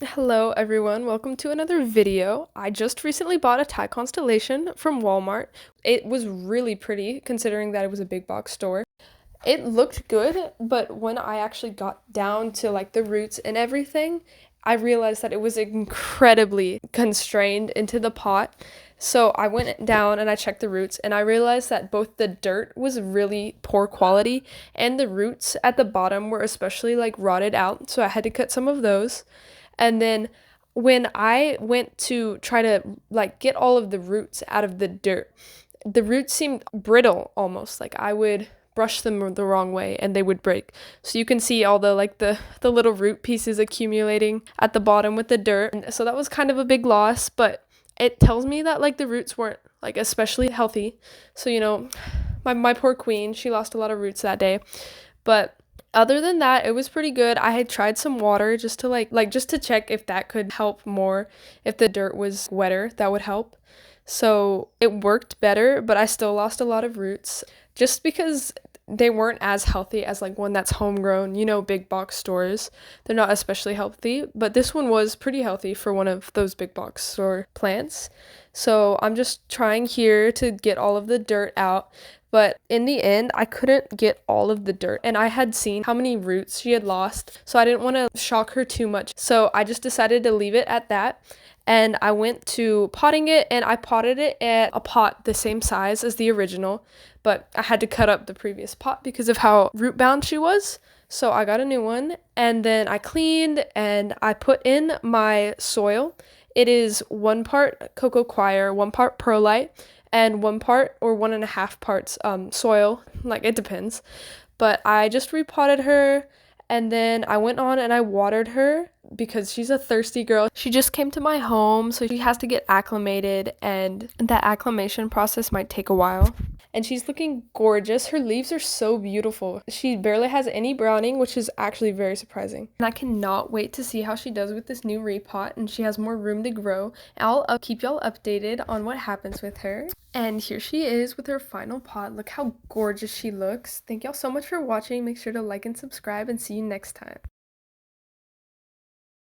Hello everyone, welcome to another video. I just recently bought a Thai Constellation from Walmart. It was really pretty considering that it was a big box store. It looked good, but when I actually got down to like the roots and everything, I realized that it was incredibly constrained into the pot. So I went down and I checked the roots and I realized that both the dirt was really poor quality and the roots at the bottom were especially like rotted out. So I had to cut some of those. And then when I went to try to like get all of the roots out of the roots seemed brittle almost. Like I would brush them the wrong way and they would break. So you can see all the little root pieces accumulating at the bottom with the dirt. And so that was kind of a big loss, but it tells me that like the roots weren't like especially healthy. So my poor queen, she lost a lot of roots that day. But other than that, it was pretty good. I had tried some water just to just to check if that could help more. If the dirt was wetter, that would help. So it worked better, but I still lost a lot of roots just because they weren't as healthy as like one that's homegrown, big box stores. They're not especially healthy, but this one was pretty healthy for one of those big box store plants. So I'm just trying here to get all of the dirt out. But in the end, I couldn't get all of the dirt, and I had seen how many roots she had lost, so I didn't want to shock her too much. So I just decided to leave it at that, and I went to potting it, and I potted it at a pot the same size as the original, but I had to cut up the previous pot because of how root bound she was. So I got a new one, and then I cleaned and I put in my soil. It is 1 part cocoa coir, 1 part perlite, and 1 part or 1.5 parts soil. Like it depends. But I just repotted her and then I went on and I watered her because she's a thirsty girl. She just came to my home, so she has to get acclimated, and that acclimation process might take a while. And she's looking gorgeous. Her leaves are so beautiful. She barely has any browning, which is actually very surprising. And I cannot wait to see how she does with this new repot, and she has more room to grow. I'll keep y'all updated on what happens with her. And here she is with her final pot. Look how gorgeous she looks. Thank y'all so much for watching. Make sure to like and subscribe, and see you next time.